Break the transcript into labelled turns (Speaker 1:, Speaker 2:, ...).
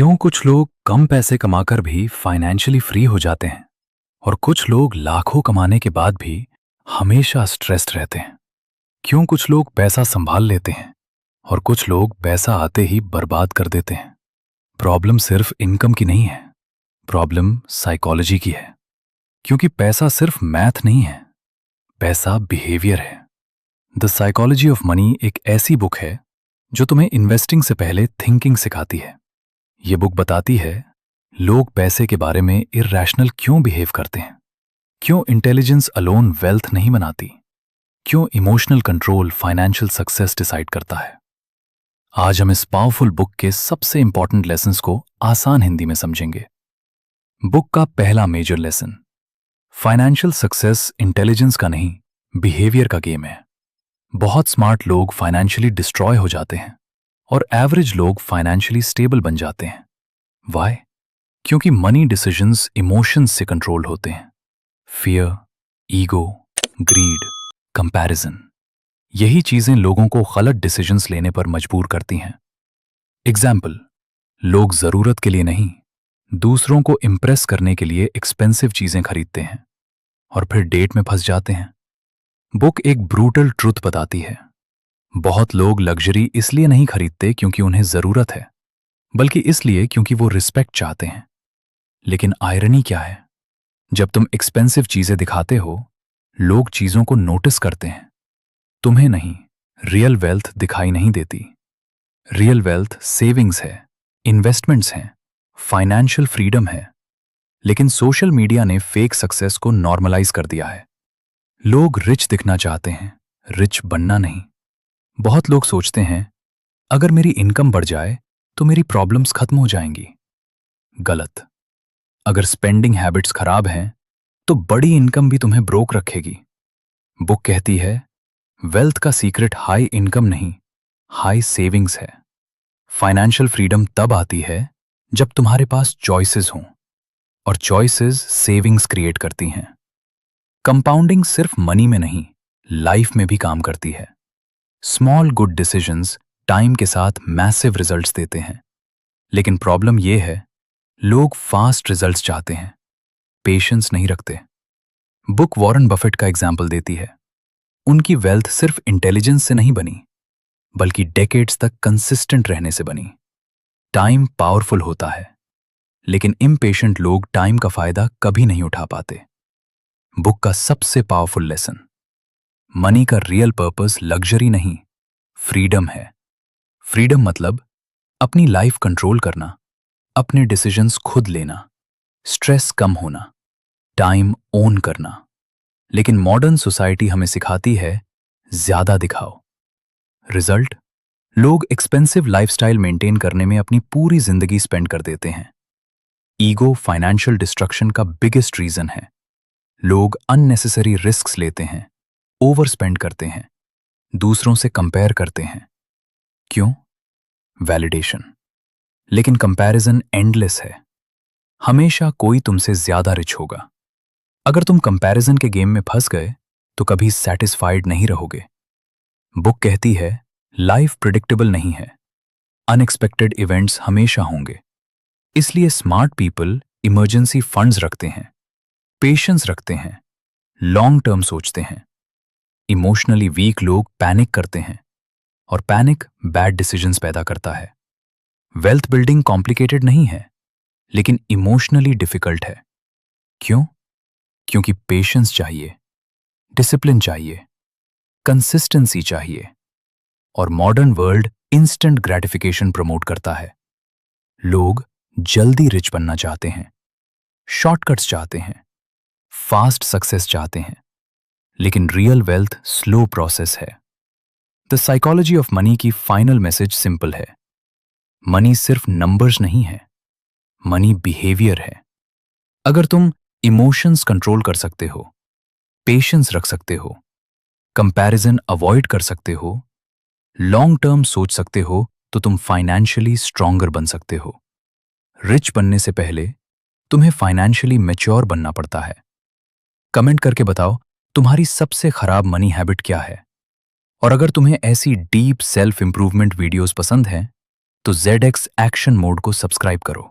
Speaker 1: क्यों कुछ लोग कम पैसे कमाकर भी फाइनेंशियली फ्री हो जाते हैं और कुछ लोग लाखों कमाने के बाद भी हमेशा स्ट्रेस्ड रहते हैं? क्यों कुछ लोग पैसा संभाल लेते हैं और कुछ लोग पैसा आते ही बर्बाद कर देते हैं? प्रॉब्लम सिर्फ इनकम की नहीं है, प्रॉब्लम साइकोलॉजी की है। क्योंकि पैसा सिर्फ मैथ नहीं है, पैसा बिहेवियर है। द साइकोलॉजी ऑफ मनी एक ऐसी बुक है जो तुम्हें इन्वेस्टिंग से पहले थिंकिंग सिखाती है। ये बुक बताती है लोग पैसे के बारे में इर्रेशनल क्यों बिहेव करते हैं, क्यों इंटेलिजेंस अलोन वेल्थ नहीं बनाती, क्यों emotional control financial success decide करता है। आज हम इस पावरफुल बुक के सबसे इंपॉर्टेंट लेसन्स को आसान हिंदी में समझेंगे। बुक का पहला major lesson, financial success intelligence का नहीं, बिहेवियर का गेम है। बहुत स्मार्ट लोग फाइनेंशियली डिस्ट्रॉय हो जाते हैं और एवरेज लोग फाइनेंशियली स्टेबल बन जाते हैं। वाई? क्योंकि मनी डिसीजंस इमोशंस से कंट्रोल होते हैं। फियर, ईगो, ग्रीड, कंपैरिजन, यही चीजें लोगों को गलत डिसीजंस लेने पर मजबूर करती हैं। एग्जाम्पल, लोग जरूरत के लिए नहीं, दूसरों को इंप्रेस करने के लिए एक्सपेंसिव चीजें खरीदते हैं और फिर डेट में फंस जाते हैं। बुक एक ब्रूटल ट्रुथ बताती है, बहुत लोग लग्जरी इसलिए नहीं खरीदते क्योंकि उन्हें जरूरत है, बल्कि इसलिए क्योंकि वो रिस्पेक्ट चाहते हैं। लेकिन आयरनी क्या है, जब तुम एक्सपेंसिव चीजें दिखाते हो, लोग चीजों को नोटिस करते हैं, तुम्हें नहीं। रियल वेल्थ दिखाई नहीं देती। रियल वेल्थ सेविंग्स है, इन्वेस्टमेंट्स हैं, फाइनेंशियल फ्रीडम है। लेकिन सोशल मीडिया ने फेक सक्सेस को नॉर्मलाइज कर दिया है। लोग रिच दिखना चाहते हैं, रिच बनना नहीं। बहुत लोग सोचते हैं अगर मेरी इनकम बढ़ जाए तो मेरी प्रॉब्लम्स खत्म हो जाएंगी। गलत। अगर स्पेंडिंग हैबिट्स खराब हैं तो बड़ी इनकम भी तुम्हें ब्रोक रखेगी। बुक कहती है वेल्थ का सीक्रेट हाई इनकम नहीं, हाई सेविंग्स है। फाइनेंशियल फ्रीडम तब आती है जब तुम्हारे पास चॉइसेस हों, और चॉइसेस सेविंग्स क्रिएट करती हैं। कंपाउंडिंग सिर्फ मनी में नहीं, लाइफ में भी काम करती है। स्मॉल गुड डिसीजंस टाइम के साथ मैसिव रिजल्ट्स देते हैं। लेकिन प्रॉब्लम यह है, लोग फास्ट रिजल्ट्स चाहते हैं, पेशेंस नहीं रखते। बुक वॉरेन बफेट का एग्जाम्पल देती है। उनकी वेल्थ सिर्फ इंटेलिजेंस से नहीं बनी, बल्कि डेकेड्स तक कंसिस्टेंट रहने से बनी। टाइम पावरफुल होता है, लेकिन इम्पेशेंट लोग टाइम का फायदा कभी नहीं उठा पाते। बुक का सबसे पावरफुल लेसन, मनी का रियल पर्पस लग्जरी नहीं, फ्रीडम है। फ्रीडम मतलब अपनी लाइफ कंट्रोल करना, अपने डिसीजंस खुद लेना, स्ट्रेस कम होना, टाइम ओन करना। लेकिन मॉडर्न सोसाइटी हमें सिखाती है ज्यादा दिखाओ। रिजल्ट, लोग एक्सपेंसिव लाइफस्टाइल मेंटेन करने में अपनी पूरी जिंदगी स्पेंड कर देते हैं। ईगो फाइनेंशियल डिस्ट्रक्शन का बिगेस्ट रीजन है। लोग अननेसेसरी रिस्क्स लेते हैं, ओवर स्पेंड करते हैं, दूसरों से कंपेयर करते हैं। क्यों? वैलिडेशन। लेकिन कंपैरिजन एंडलेस है। हमेशा कोई तुमसे ज्यादा रिच होगा। अगर तुम कंपैरिजन के गेम में फंस गए तो कभी सेटिस्फाइड नहीं रहोगे। बुक कहती है लाइफ प्रिडिक्टेबल नहीं है, अनएक्सपेक्टेड इवेंट्स हमेशा होंगे। इसलिए स्मार्ट पीपल इमरजेंसी फंड्स रखते हैं, पेशेंस रखते हैं, लॉन्ग टर्म सोचते हैं। इमोशनली वीक लोग पैनिक करते हैं, और पैनिक बैड डिसीजंस पैदा करता है। वेल्थ बिल्डिंग कॉम्प्लिकेटेड नहीं है, लेकिन इमोशनली डिफिकल्ट है। क्यों? क्योंकि पेशेंस चाहिए, डिसिप्लिन चाहिए, कंसिस्टेंसी चाहिए, और modern world instant gratification promote करता है। लोग जल्दी रिच बनना चाहते हैं, शॉर्टकट्स चाहते हैं, फास्ट सक्सेस चाहते हैं। लेकिन रियल वेल्थ स्लो प्रोसेस है। द साइकोलॉजी ऑफ मनी की फाइनल मैसेज सिंपल है, मनी सिर्फ नंबर्स नहीं है, मनी बिहेवियर है। अगर तुम इमोशंस कंट्रोल कर सकते हो, पेशेंस रख सकते हो, कंपैरिजन अवॉइड कर सकते हो, लॉन्ग टर्म सोच सकते हो, तो तुम फाइनेंशियली स्ट्रॉन्गर बन सकते हो। रिच बनने से पहले तुम्हें फाइनेंशियली मैच्योर बनना पड़ता है। कमेंट करके बताओ तुम्हारी सबसे खराब मनी हैबिट क्या है। और अगर तुम्हें ऐसी डीप सेल्फ इंप्रूवमेंट वीडियोस पसंद हैं तो ZX एक्शन मोड को सब्सक्राइब करो।